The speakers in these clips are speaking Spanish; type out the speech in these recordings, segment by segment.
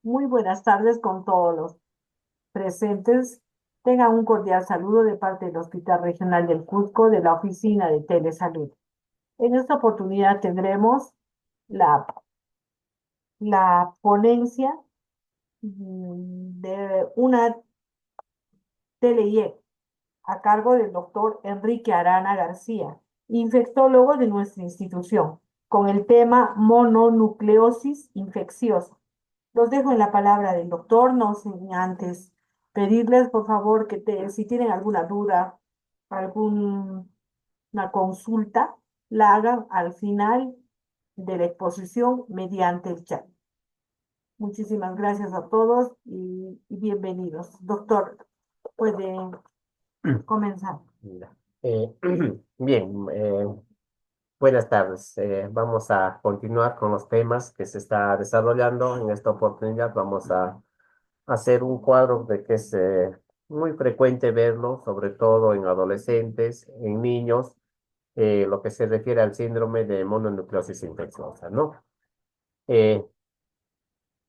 Muy buenas tardes con todos los presentes. Tengan un cordial saludo de parte del Hospital Regional del Cusco de la Oficina de Telesalud. En esta oportunidad tendremos la, la ponencia de una TeleIEC a cargo del doctor Enrique Arana García, infectólogo de nuestra institución, con el tema mononucleosis infecciosa. Los dejo en la palabra del doctor, no sin antes pedirles, por favor, si tienen alguna duda, alguna consulta, la hagan al final de la exposición mediante el chat. Muchísimas gracias a todos y bienvenidos. Doctor, puede comenzar. Ya. Eh, Bien, buenas tardes. Vamos a continuar con los temas que se está desarrollando. En esta oportunidad vamos a hacer un cuadro de que es muy frecuente verlo, sobre todo en adolescentes, en niños, lo que se refiere al síndrome de mononucleosis infecciosa, ¿no? Eh,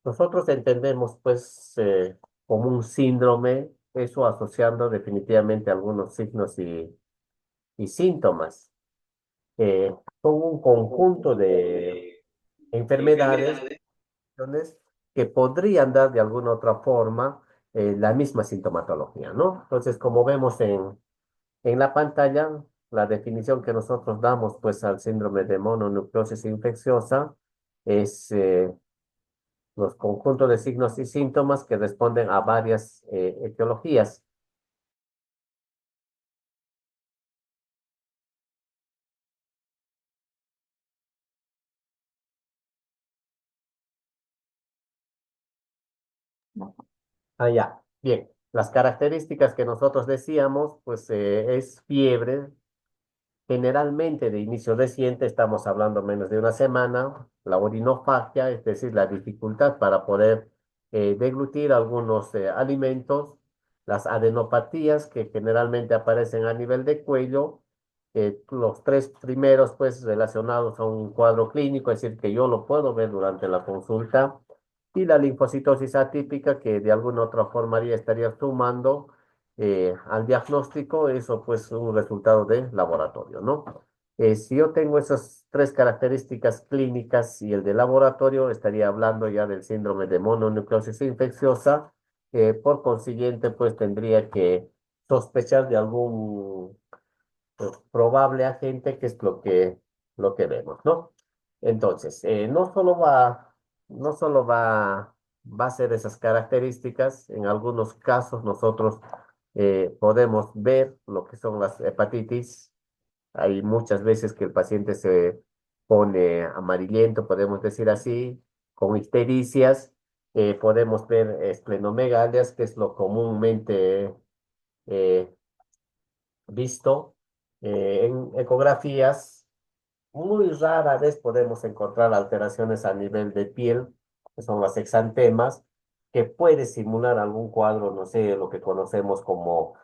Nosotros entendemos, pues, como un síndrome, eso asociando definitivamente algunos signos y síntomas. Son un conjunto de enfermedades que podrían dar de alguna otra forma la misma sintomatología, ¿no? Entonces, como vemos en la pantalla, la definición que nosotros damos pues al síndrome de mononucleosis infecciosa es los conjuntos de signos y síntomas que responden a varias etiologías. Ah, ya. Bien. Las características que nosotros decíamos, pues es fiebre. Generalmente de inicio reciente, estamos hablando menos de una semana, la orinofagia, es decir, la dificultad para poder deglutir algunos alimentos, las adenopatías que generalmente aparecen a nivel de cuello, los tres primeros pues relacionados a un cuadro clínico, es decir, que yo lo puedo ver durante la consulta, y la linfocitosis atípica que de alguna otra forma estaría sumando al diagnóstico, eso pues un resultado de laboratorio, ¿no? Si yo tengo esas tres características clínicas y el de laboratorio, estaría hablando ya del síndrome de mononucleosis infecciosa, por consiguiente pues tendría que sospechar de algún probable agente, que es lo que vemos, ¿no? Entonces, no solo va a ser esas características, en algunos casos nosotros podemos ver lo que son las hepatitis. Hay muchas veces que el paciente se pone amarillento, podemos decir así, con ictericias. Podemos ver esplenomegalias, que es lo comúnmente eh, visto en ecografías. Muy rara vez podemos encontrar alteraciones a nivel de piel, que son las exantemas, que puede simular algún cuadro, no sé, lo que conocemos como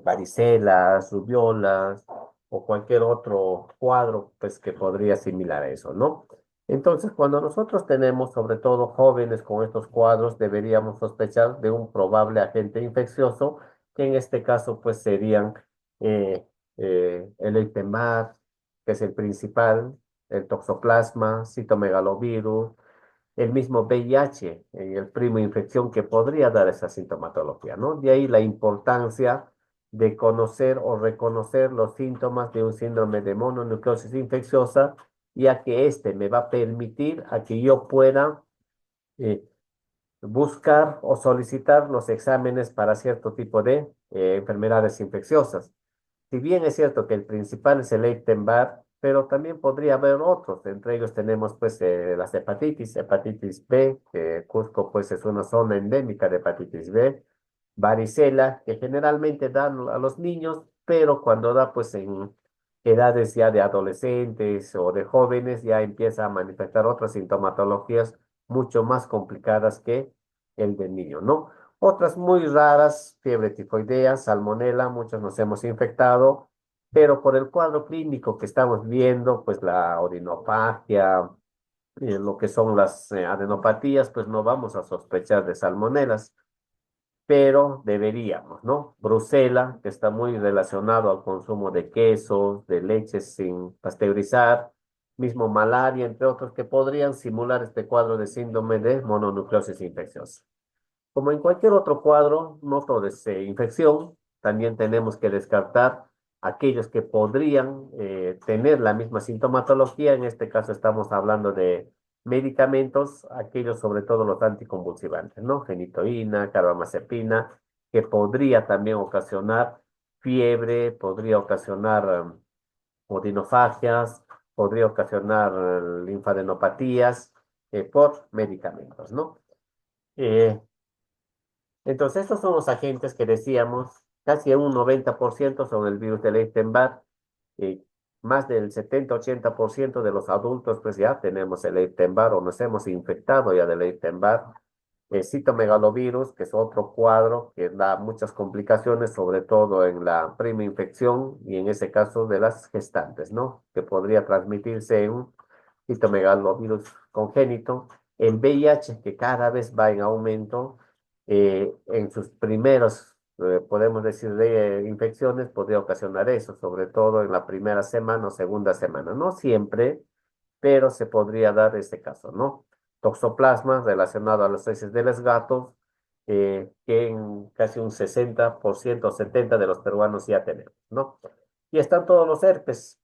varicelas, rubiolas o cualquier otro cuadro, pues que podría similar a eso, ¿no? Entonces, cuando nosotros tenemos, sobre todo jóvenes con estos cuadros, deberíamos sospechar de un probable agente infeccioso, que en este caso, pues serían eh, el Epstein-Barr, que es el principal, el toxoplasma, citomegalovirus, el mismo VIH, el primo infección que podría dar esa sintomatología, ¿no? De ahí la importancia de conocer o reconocer los síntomas de un síndrome de mononucleosis infecciosa, ya que este me va a permitir a que yo pueda eh, buscar o solicitar los exámenes para cierto tipo de enfermedades infecciosas. Si bien es cierto que el principal es el Epstein-Barr, pero también podría haber otros. Entre ellos tenemos pues las hepatitis B, que Cusco pues es una zona endémica de hepatitis B, varicela, que generalmente dan a los niños, pero cuando da pues en edades ya de adolescentes o de jóvenes ya empieza a manifestar otras sintomatologías mucho más complicadas que el del niño, ¿no? Otras muy raras, fiebre tifoidea, salmonela, muchos nos hemos infectado, pero por el cuadro clínico que estamos viendo, pues la orinofagia, lo que son las adenopatías, pues no vamos a sospechar de salmonelas, pero deberíamos, ¿no? Brucela, que está muy relacionado al consumo de quesos, de leches sin pasteurizar, mismo malaria, entre otros, que podrían simular este cuadro de síndrome de mononucleosis infecciosa. Como en cualquier otro cuadro, no todo es infección, también tenemos que descartar aquellos que podrían tener la misma sintomatología. En este caso estamos hablando de medicamentos, aquellos sobre todo los anticonvulsivantes, ¿no? Genitoína, carbamazepina, que podría también ocasionar fiebre, podría ocasionar odinofagias, podría ocasionar linfadenopatías por medicamentos, ¿no? Eh, entonces, estos son los agentes que decíamos, casi un 90% son el virus del Epstein-Barr, y más del 70-80% de los adultos, pues ya tenemos el Epstein-Barr o nos hemos infectado ya del Epstein-Barr. El citomegalovirus, que es otro cuadro que da muchas complicaciones, sobre todo en la prima infección y en ese caso de las gestantes, ¿no? Que podría transmitirse en un citomegalovirus congénito. El VIH, que cada vez va en aumento, en sus primeros, podemos decir, de infecciones, podría ocasionar eso, sobre todo en la primera semana o segunda semana. No siempre, pero se podría dar este caso, ¿no? Toxoplasma relacionado a las heces de los gatos, que en casi un 60% o 70% de los peruanos ya tenemos, ¿no? Y están todos los herpes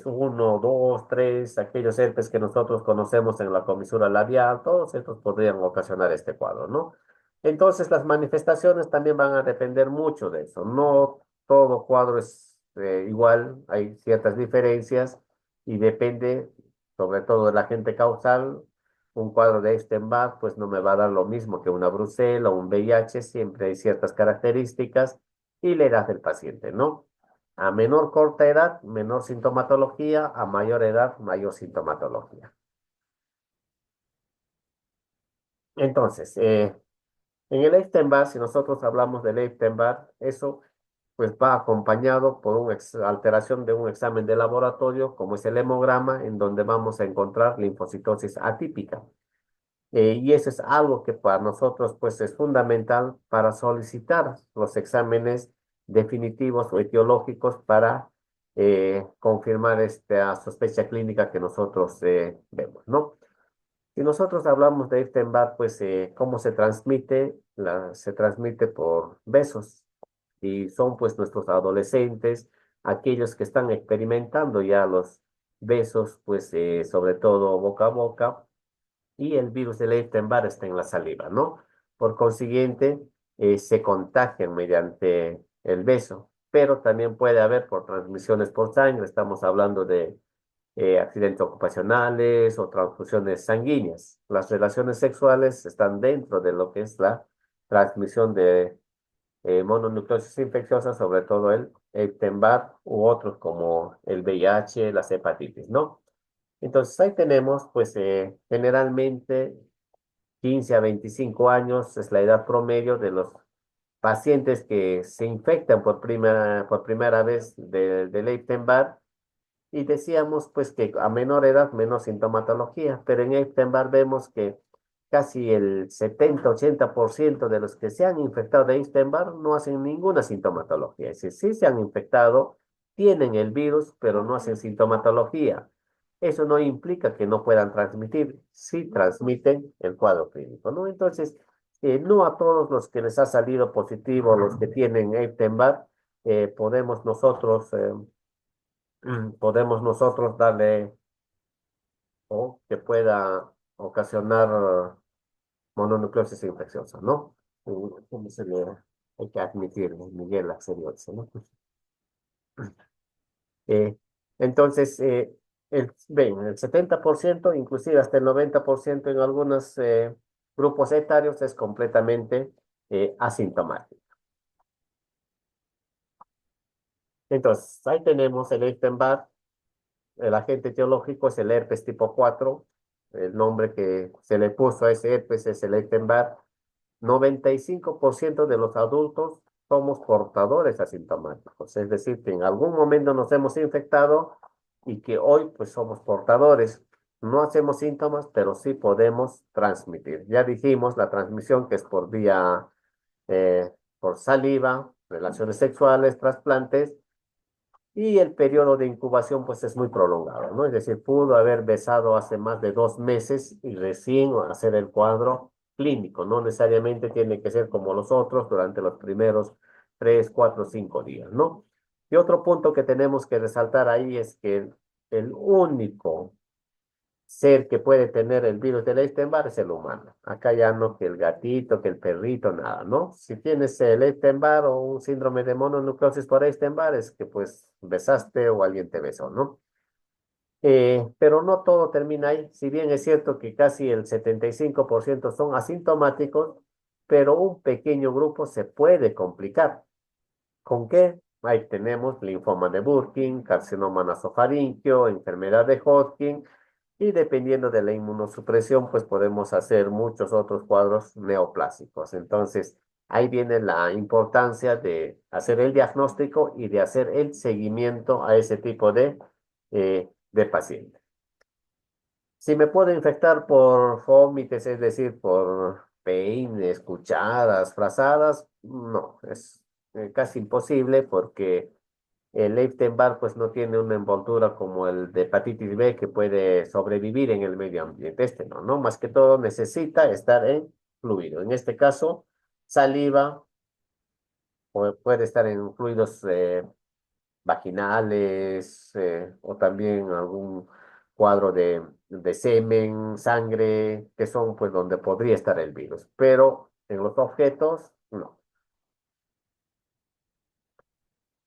uno, 2, 3, aquellos herpes que nosotros conocemos en la comisura labial, todos estos podrían ocasionar este cuadro, ¿no? Entonces, las manifestaciones también van a depender mucho de eso. No todo cuadro es igual, hay ciertas diferencias y depende sobre todo del agente causal. Un cuadro de Epstein-Barr, pues no me va a dar lo mismo que una brucela o un VIH, siempre hay ciertas características y la edad del paciente, ¿no? A menor corta edad, menor sintomatología, a mayor edad, mayor sintomatología. Entonces, en el Epstein-Barr, si nosotros hablamos del Epstein-Barr, eso pues va acompañado por una alteración de un examen de laboratorio, como es el hemograma, en donde vamos a encontrar linfocitosis atípica. Y eso es algo que para nosotros pues es fundamental para solicitar los exámenes definitivos o etiológicos para confirmar esta sospecha clínica que nosotros vemos, ¿no? Si nosotros hablamos de Epstein-Barr, pues ¿cómo se transmite? Se transmite por besos y son pues nuestros adolescentes, aquellos que están experimentando ya los besos, pues sobre todo boca a boca y el virus del Epstein-Barr está en la saliva, ¿no? Por consiguiente, se contagian mediante el beso, pero también puede haber por transmisiones por sangre, estamos hablando de accidentes ocupacionales o transfusiones sanguíneas. Las relaciones sexuales están dentro de lo que es la transmisión de mononucleosis infecciosas, sobre todo el Epstein-Barr u otros como el VIH, las hepatitis, ¿no? Entonces ahí tenemos, pues generalmente 15 a 25 años es la edad promedio de los pacientes que se infectan por primera vez del Epstein-Barr y decíamos pues que a menor edad menos sintomatología, pero en Epstein-Barr vemos que casi el 70-80% de los que se han infectado de Epstein-Barr no hacen ninguna sintomatología. Es decir, sí se han infectado, tienen el virus, pero no hacen sintomatología. Eso no implica que no puedan transmitir, sí transmiten el cuadro clínico, ¿no? Entonces, no a todos los que les ha salido positivo, los que tienen Epstein-Barr, podemos nosotros podemos nosotros darle o que pueda ocasionar mononucleosis infecciosa, ¿no? ¿Cómo se le hay que admitirlo? Miguel Axeliotse, ¿no? Eh, entonces, ven, el 70%, inclusive hasta el 90% en algunos grupos etarios es completamente asintomático. Entonces, ahí tenemos el Epstein-Barr. El agente etiológico es el herpes tipo 4. El nombre que se le puso a ese herpes es el Epstein-Barr. 95% de los adultos somos portadores asintomáticos, es decir, que en algún momento nos hemos infectado y que hoy pues somos portadores. No hacemos síntomas, pero sí podemos transmitir. Ya dijimos la transmisión que es por vía, por saliva, relaciones sexuales, trasplantes, y el periodo de incubación pues es muy prolongado, ¿no? Es decir, pudo haber besado hace más de 2 meses y recién hacer el cuadro clínico. No necesariamente tiene que ser como los otros durante los primeros 3, 4, 5 días, ¿no? Y otro punto que tenemos que resaltar ahí es que el único ser que puede tener el virus del Epstein-Barr es el humano. Acá ya no que el gatito, que el perrito, nada, ¿no? Si tienes el Epstein-Barr o un síndrome de mononucleosis por Epstein-Barr, es que pues besaste o alguien te besó, ¿no? Pero no todo termina ahí. Si bien es cierto que casi el 75% son asintomáticos, pero un pequeño grupo se puede complicar. ¿Con qué? Ahí tenemos linfoma de Burkitt, carcinoma nasofaríngeo, enfermedad de Hodgkin, y dependiendo de la inmunosupresión, pues podemos hacer muchos otros cuadros neoplásicos. Entonces, ahí viene la importancia de hacer el diagnóstico y de hacer el seguimiento a ese tipo de paciente. Si me puedo infectar por fomites, es decir, por peines, cucharas, frazadas, no, es casi imposible porque el Epstein-Barr pues no tiene una envoltura como el de hepatitis B que puede sobrevivir en el medio ambiente. Este no, ¿no? Más que todo necesita estar en fluido. En este caso, saliva, o puede estar en fluidos vaginales, o también algún cuadro de semen, sangre, que son pues donde podría estar el virus. Pero en los objetos, no.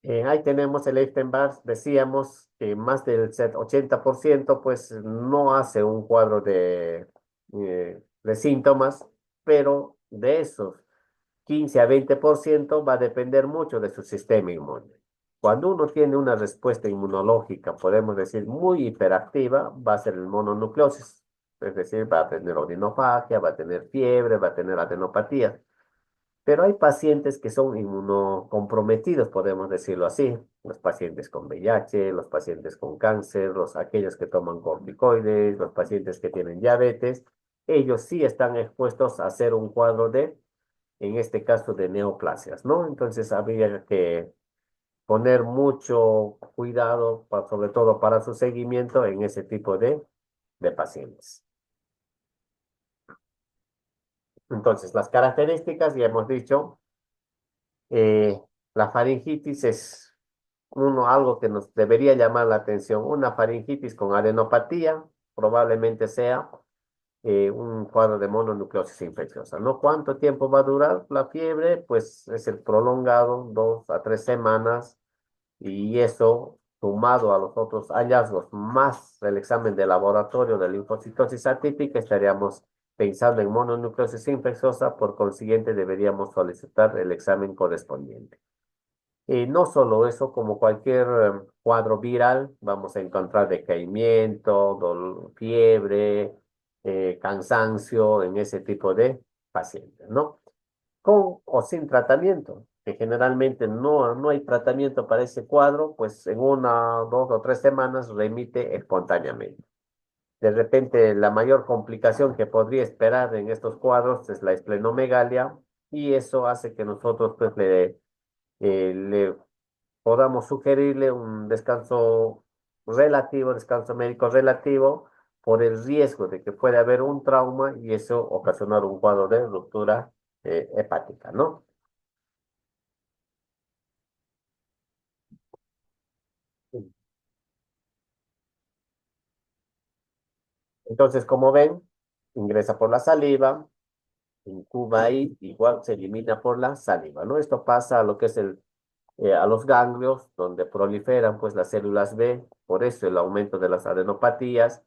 Ahí tenemos el Epstein-Barr, decíamos que más del 80% pues no hace un cuadro de síntomas, pero de esos 15 a 20% va a depender mucho de su sistema inmune. Cuando uno tiene una respuesta inmunológica, podemos decir muy hiperactiva, va a ser el mononucleosis, es decir, va a tener odinofagia, va a tener fiebre, va a tener adenopatía. Pero hay pacientes que son inmunocomprometidos, podemos decirlo así. Los pacientes con VIH, los pacientes con cáncer, aquellos que toman corticoides, los pacientes que tienen diabetes, ellos sí están expuestos a hacer un cuadro en este caso, de neoplasias, ¿no? Entonces habría que poner mucho cuidado, sobre todo para su seguimiento en ese tipo de pacientes. Entonces, las características, ya hemos dicho. Eh, la faringitis es algo que nos debería llamar la atención. Una faringitis con adenopatía probablemente sea un cuadro de mononucleosis infecciosa, ¿no? ¿Cuánto tiempo va a durar la fiebre? Pues es el prolongado, 2 a 3 semanas, y eso sumado a los otros hallazgos más el examen de laboratorio de linfocitosis atípica, estaríamos pensando en mononucleosis infecciosa, por consiguiente deberíamos solicitar el examen correspondiente. Y no solo eso, como cualquier cuadro viral, vamos a encontrar decaimiento, fiebre, cansancio en ese tipo de pacientes, ¿no? Con o sin tratamiento, que generalmente no hay tratamiento para ese cuadro, pues en 1, 2 o 3 semanas remite espontáneamente. De repente, la mayor complicación que podría esperar en estos cuadros es la esplenomegalia, y eso hace que nosotros pues le podamos sugerirle un descanso médico relativo, por el riesgo de que pueda haber un trauma y eso ocasionar un cuadro de ruptura hepática, ¿no? Entonces, como ven, ingresa por la saliva, incuba ahí, igual se elimina por la saliva, ¿no? Esto pasa a lo que es a los ganglios, donde proliferan pues las células B, por eso el aumento de las adenopatías.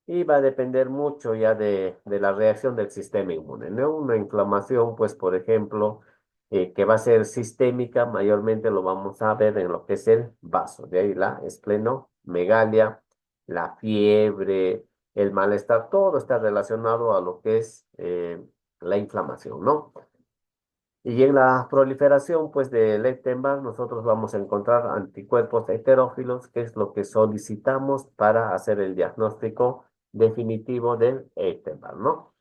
Y va a depender mucho ya de la reacción del sistema inmune, ¿no? Una inflamación, pues, por ejemplo, que va a ser sistémica, mayormente lo vamos a ver en lo que es el vaso. De ahí la esplenomegalia, la fiebre, el malestar, todo está relacionado a lo que es la inflamación, ¿no? Y en la proliferación, pues, del Epstein-Barr, nosotros vamos a encontrar anticuerpos heterófilos, que es lo que solicitamos para hacer el diagnóstico definitivo del Epstein-Barr, ¿no?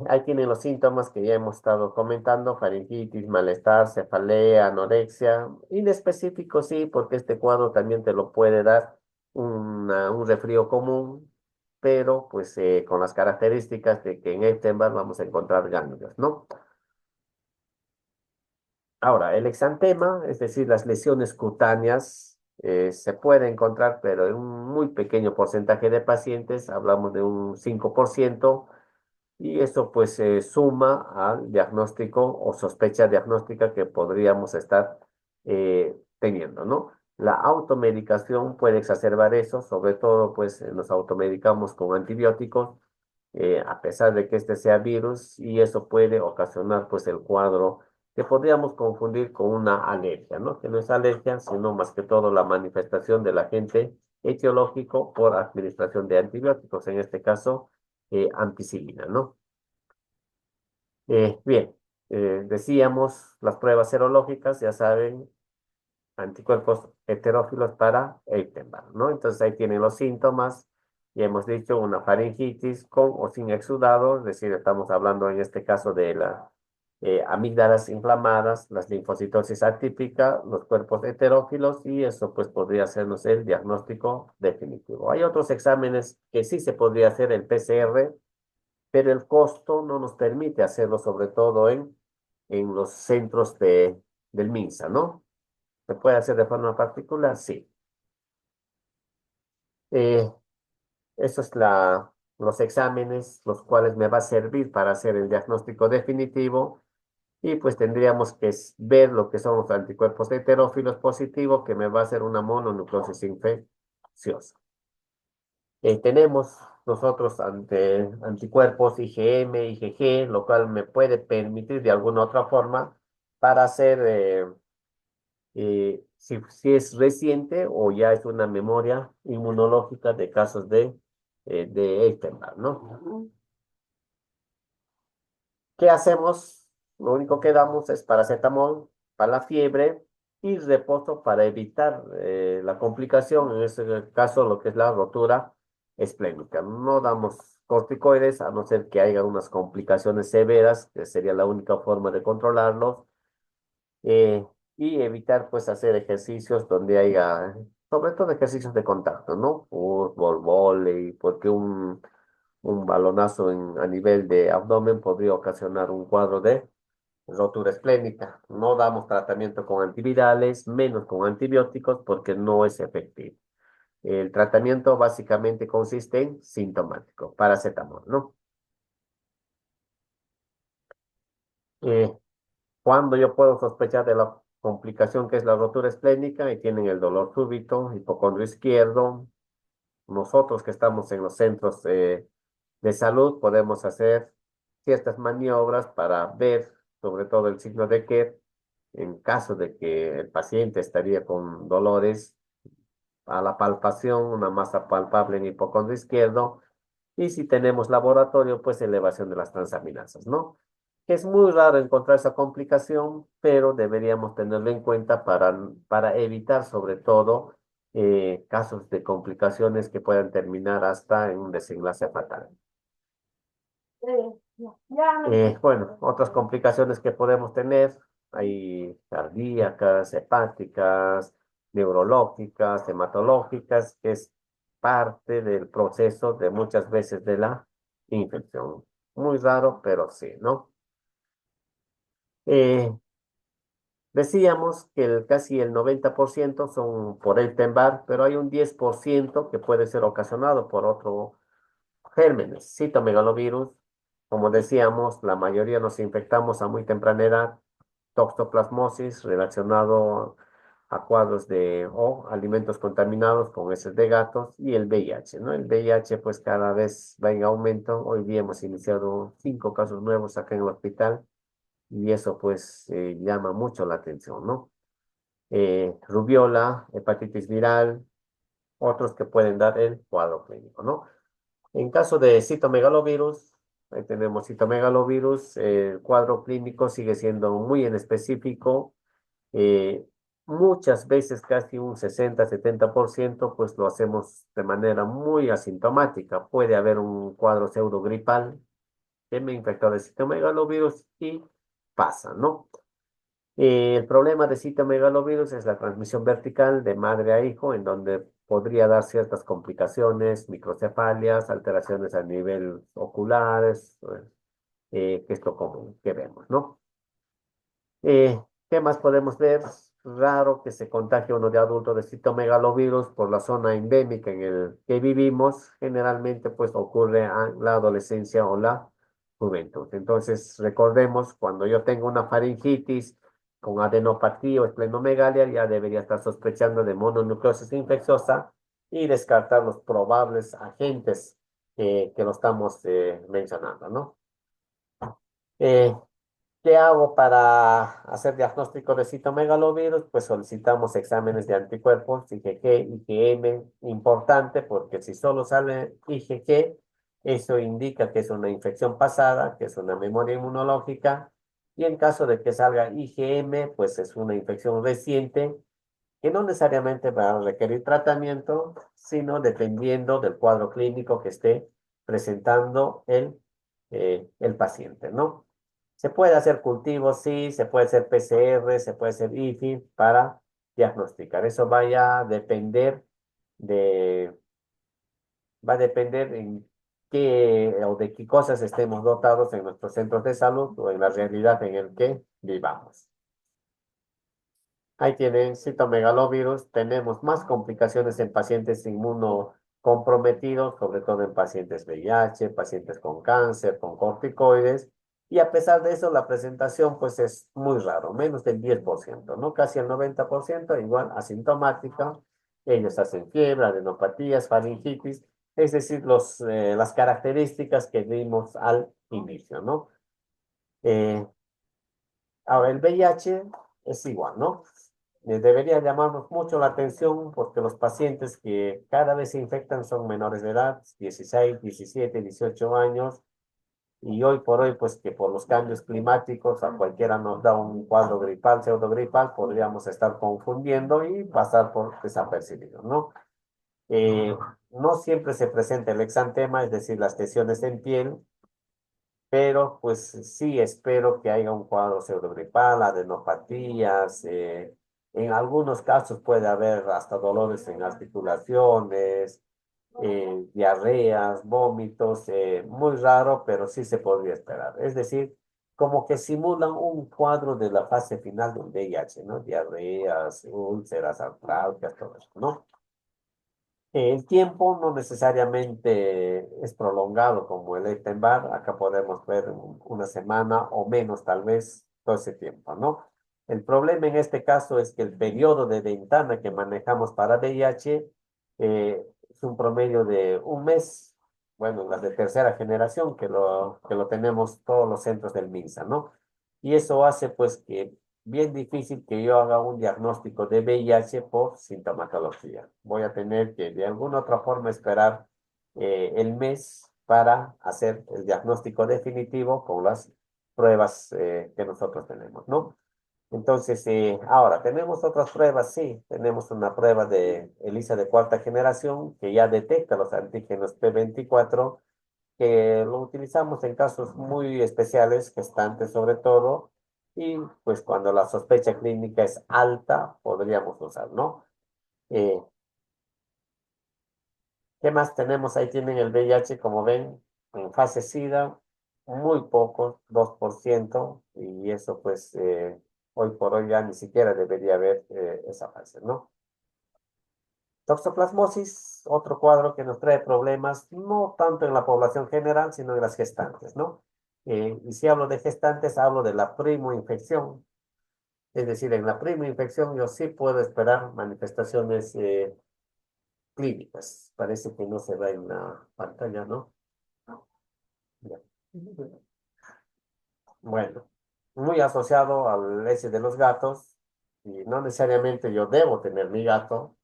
Ahí tienen los síntomas que ya hemos estado comentando: faringitis, malestar, cefalea, anorexia. Inespecífico sí, porque este cuadro también te lo puede dar un resfrío común, pero pues con las características de que en Epstein-Barr vamos a encontrar ganglios, ¿no? Ahora, el exantema, es decir, las lesiones cutáneas, se puede encontrar, pero en un muy pequeño porcentaje de pacientes, hablamos de un 5%. Y eso pues se suma al diagnóstico o sospecha diagnóstica que podríamos estar teniendo, ¿no? La automedicación puede exacerbar eso, sobre todo pues nos automedicamos con antibióticos, a pesar de que este sea virus, y eso puede ocasionar pues el cuadro que podríamos confundir con una alergia, ¿no? Que no es alergia, sino más que todo la manifestación del agente etiológico por administración de antibióticos, en este caso ampicilina, ¿no? Bien, decíamos las pruebas serológicas, ya saben, anticuerpos heterófilos para Epstein-Barr, ¿no? Entonces ahí tienen los síntomas. Ya hemos dicho una faringitis con o sin exudado, es decir, estamos hablando en este caso de las amígdalas inflamadas, las linfocitosis atípica, los cuerpos heterófilos, y eso pues podría hacernos el diagnóstico definitivo. Hay otros exámenes que sí se podría hacer, el PCR, pero el costo no nos permite hacerlo, sobre todo en los centros del MINSA, ¿no? ¿Se puede hacer de forma particular? Sí. Eh, Eso es los exámenes, los cuales me va a servir para hacer el diagnóstico definitivo, y pues tendríamos que ver lo que son los anticuerpos heterófilos positivos, que me va a hacer una mononucleosis infecciosa. Tenemos nosotros anticuerpos IgM, IgG, lo cual me puede permitir de alguna otra forma para hacer, si es reciente o ya es una memoria inmunológica de casos de Epstein-Barr, ¿no? ¿Qué hacemos? Lo único que damos es paracetamol para la fiebre y reposo para evitar la complicación, en este caso lo que es la rotura esplénica. No damos corticoides a no ser que haya unas complicaciones severas, que sería la única forma de controlarlos, eh, y evitar pues hacer ejercicios donde haya, sobre todo ejercicios de contacto, ¿no? Fútbol, vóley, porque un balonazo a nivel de abdomen podría ocasionar un cuadro de rotura esplénica. No damos tratamiento con antivirales, menos con antibióticos, porque no es efectivo. El tratamiento básicamente consiste en sintomático, paracetamol, ¿no? Eh, Cuando yo puedo sospechar de la complicación que es la rotura esplénica y tienen el dolor súbito, hipocondrio izquierdo, nosotros que estamos en los centros de salud podemos hacer ciertas maniobras para ver sobre todo el signo de Kett en caso de que el paciente estaría con dolores a la palpación, una masa palpable en hipocondrio izquierdo, y si tenemos laboratorio, pues elevación de las transaminasas, ¿no? Es muy raro encontrar esa complicación, pero deberíamos tenerlo en cuenta para evitar sobre todo casos de complicaciones que puedan terminar hasta en un desenlace fatal. Bueno, otras complicaciones que podemos tener, hay cardíacas, hepáticas, neurológicas, hematológicas, que es parte del proceso de muchas veces de la infección. Muy raro, pero sí, ¿no? Eh, Decíamos que casi el 90% son por el Epstein-Barr, pero hay un 10% que puede ser ocasionado por otro gérmenes, citomegalovirus. Como decíamos, la mayoría nos infectamos a muy temprana edad, toxoplasmosis relacionado a cuadros o alimentos contaminados con heces de gatos, y el VIH, ¿no? El VIH pues cada vez va en aumento. Hoy día hemos iniciado 5 casos nuevos acá en el hospital, y eso pues llama mucho la atención, ¿no? Rubiola, hepatitis viral, otros que pueden dar el cuadro clínico, ¿no? En caso de citomegalovirus, ahí tenemos citomegalovirus, el cuadro clínico sigue siendo muy en específico, eh, muchas veces, casi un 60-70%, pues lo hacemos de manera muy asintomática. Puede haber un cuadro pseudogripal que me infectó de citomegalovirus y pasa, ¿no? El problema de citomegalovirus es la transmisión vertical de madre a hijo, en donde podría dar ciertas complicaciones, microcefalias, alteraciones a nivel oculares, que es lo común que vemos, ¿no? ¿Qué más podemos ver? Raro que se contagie uno de adulto de citomegalovirus por la zona endémica en el que vivimos. Generalmente, pues ocurre en la adolescencia o la juventud. Entonces, recordemos, cuando yo tengo una faringitis con adenopatía o esplenomegalia, ya debería estar sospechando de mononucleosis infecciosa y descartar los probables agentes que lo estamos mencionando, ¿no? Eh, ¿Qué hago para hacer diagnóstico de citomegalovirus? Pues solicitamos exámenes de anticuerpos, IgG, IgM, importante porque si solo sale IgG, eso indica que es una infección pasada, que es una memoria inmunológica, y en caso de que salga IgM, pues es una infección reciente, que no necesariamente va a requerir tratamiento, sino dependiendo del cuadro clínico que esté presentando el paciente, ¿no? Se puede hacer cultivos, sí, se puede hacer PCR, se puede hacer IFI para diagnosticar. Eso de, va a depender en qué o de qué cosas estemos dotados en nuestros centros de salud o en la realidad en el que vivamos. Ahí tienen citomegalovirus. Tenemos más complicaciones en pacientes inmunocomprometidos, sobre todo en pacientes VIH, pacientes con cáncer, con corticoides. Y a pesar de eso, la presentación pues es muy raro, menos del 10%, ¿no? Casi el 90%, igual asintomática. Ellos hacen fiebre, adenopatías, faringitis, es decir, las características que vimos al inicio, ¿no? Eh, Ahora, el VIH es igual, ¿no? Debería llamarnos mucho la atención porque los pacientes que cada vez se infectan son menores de edad, 16, 17, 18 años, y hoy por hoy, pues que por los cambios climáticos a cualquiera nos da un cuadro gripal, pseudogripal, podríamos estar confundiendo y pasar por desapercibido, ¿no? Eh, no siempre se presenta el exantema, es decir, las lesiones en piel, pero pues sí espero que haya un cuadro pseudogripal, adenopatías, en algunos casos puede haber hasta dolores en articulaciones, diarreas, vómitos, muy raro, pero sí se podría esperar. Es decir, como que simulan un cuadro de la fase final de un VIH, ¿no? Diarreas, úlceras, artralgias, todo eso, ¿no? El tiempo no necesariamente es prolongado como el Epstein-Barr. Acá podemos ver una semana o menos, tal vez, todo ese tiempo, ¿no? El problema en este caso es que el periodo de ventana que manejamos para VIH es un promedio de un mes. Bueno, las de tercera generación que lo tenemos todos los centros del MINSA, ¿no? Y eso hace pues que bien difícil que yo haga un diagnóstico de VIH por sintomatología. Voy a tener que de alguna otra forma esperar el mes para hacer el diagnóstico definitivo con las pruebas que nosotros tenemos, ¿no? Entonces, ahora, ¿tenemos otras pruebas? Sí, tenemos una prueba de ELISA de cuarta generación que ya detecta los antígenos P24, que lo utilizamos en casos muy especiales, gestantes sobre todo, y pues cuando la sospecha clínica es alta, podríamos usar, ¿no? Eh, ¿Qué más tenemos? Ahí tienen el VIH, como ven, en fase SIDA, muy poco, 2%, y eso pues hoy por hoy ya ni siquiera debería haber esa fase, ¿no? Toxoplasmosis, otro cuadro que nos trae problemas, no tanto en la población general, sino en las gestantes, ¿no? Y si hablo de gestantes, hablo de la primoinfección. Es decir, en la primoinfección yo sí puedo esperar manifestaciones clínicas. Parece que no se ve en la pantalla, ¿no? Ya. Bueno, muy asociado al S de los gatos, y no necesariamente yo debo tener mi gato.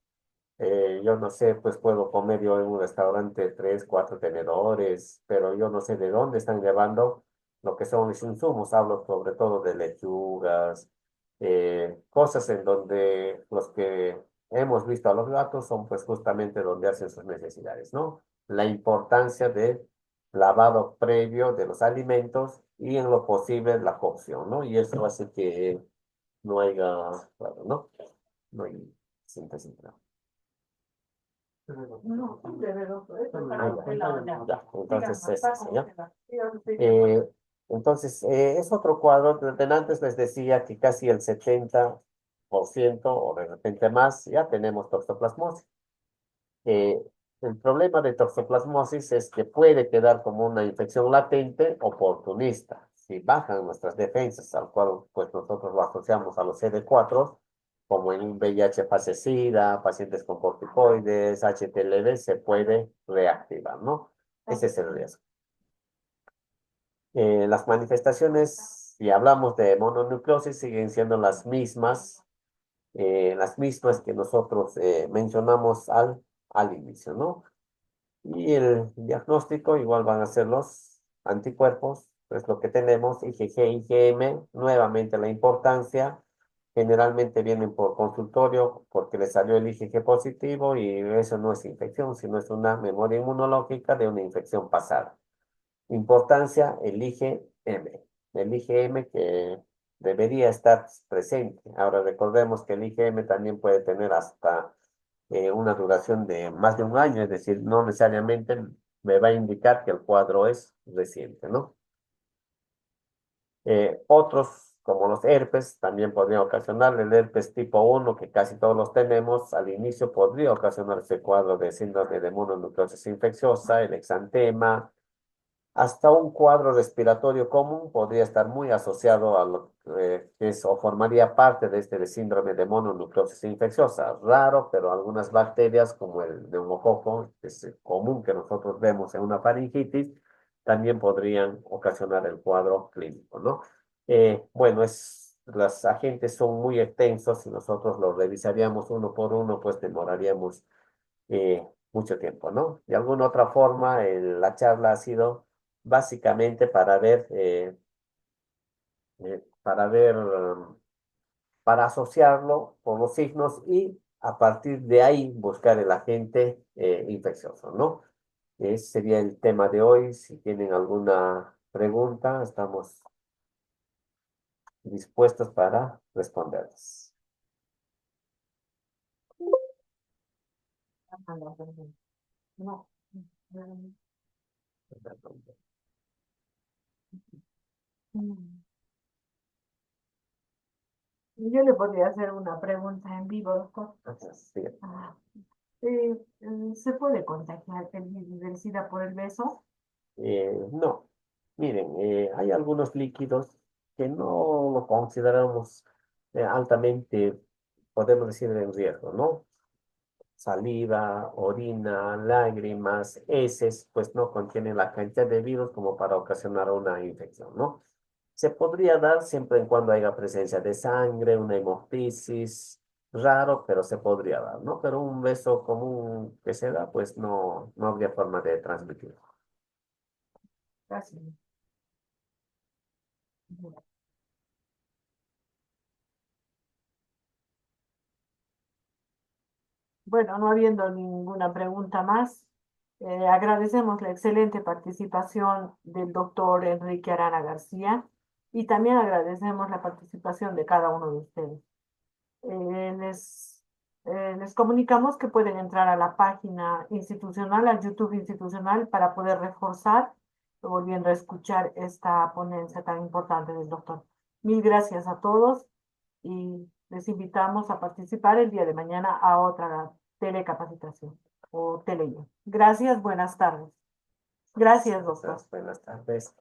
Yo no sé, pues puedo comer yo en un restaurante tres, cuatro tenedores, pero yo no sé de dónde están llevando lo que son los insumos. Hablo sobre todo de lechugas, cosas en donde los que hemos visto a los gatos son pues justamente donde hacen sus necesidades, ¿no? La importancia de lavado previo de los alimentos y en lo posible la cocción, ¿no? Y eso hace que no haya, claro, ¿no? No hay síntesis. ¿No? No, de doctor, esto está Ah, congelado ya. ya, entonces Díganos, es está ese, ¿ya? congelado. Díganos, díganos. Eh, entonces, es otro cuadro. De antes les decía que casi el 70% o de repente más ya tenemos toxoplasmosis. Eh, el problema de toxoplasmosis es que puede quedar como una infección latente oportunista. Si bajan nuestras defensas, al cual pues nosotros lo asociamos a los CD4, como en un VIH fase SIDA, pacientes con corticoides, HTLV, se puede reactivar, ¿no? Ese es el riesgo. Las manifestaciones, si hablamos de mononucleosis, siguen siendo las mismas que nosotros mencionamos al inicio, ¿no? Y el diagnóstico igual van a ser los anticuerpos, pues lo que tenemos, IgG, IgM, nuevamente la importancia, generalmente vienen por consultorio porque le salió el IgG positivo y eso no es infección, sino es una memoria inmunológica de una infección pasada. Importancia, el IgM. El IgM que debería estar presente. Ahora recordemos que el IgM también puede tener hasta una duración de más de un año, es decir, no necesariamente me va a indicar que el cuadro es reciente, ¿no? Otros, como los herpes, también podrían ocasionar el herpes tipo 1, que casi todos los tenemos. Al inicio podría ocasionar ese cuadro de síndrome de mononucleosis infecciosa, el exantema, hasta un cuadro respiratorio común podría estar muy asociado a lo que es o formaría parte de este de síndrome de mononucleosis infecciosa. Raro, pero algunas bacterias como el neumococo, que es común que nosotros vemos en una faringitis, también podrían ocasionar el cuadro clínico, ¿no? Bueno, los agentes son muy extensos y nosotros los revisaríamos uno por uno, pues demoraríamos mucho tiempo, ¿no? De alguna otra forma, la charla ha sido básicamente para asociarlo con los signos y a partir de ahí buscar el agente infeccioso, ¿no? Ese sería el tema de hoy. Si tienen alguna pregunta, estamos dispuestos para responderles. Ah, no, perdón. No. Mm. Yo le podría hacer una pregunta en vivo, doctor. Sí. Ah, ¿se puede contagiar el virus del SIDA por el beso? No, miren, hay algunos líquidos que no lo consideramos altamente, podemos decir, en riesgo, ¿no? Saliva, orina, lágrimas, heces, pues no contienen la cantidad de virus como para ocasionar una infección, ¿no? Se podría dar siempre en cuando haya presencia de sangre, una hemoptisis, raro, pero se podría dar, ¿no? Pero un beso común que se da, pues no habría forma de transmitirlo. Casi. Bueno, no habiendo ninguna pregunta más, agradecemos la excelente participación del doctor Enrique Arana García y también agradecemos la participación de cada uno de ustedes. Les comunicamos que pueden entrar a la página institucional, al YouTube institucional, para poder reforzar, volviendo a escuchar esta ponencia tan importante del doctor. Mil gracias a todos y les invitamos a participar el día de mañana a otra telecapacitación o teleyo. Gracias, buenas tardes. Gracias, doctor. Buenas tardes.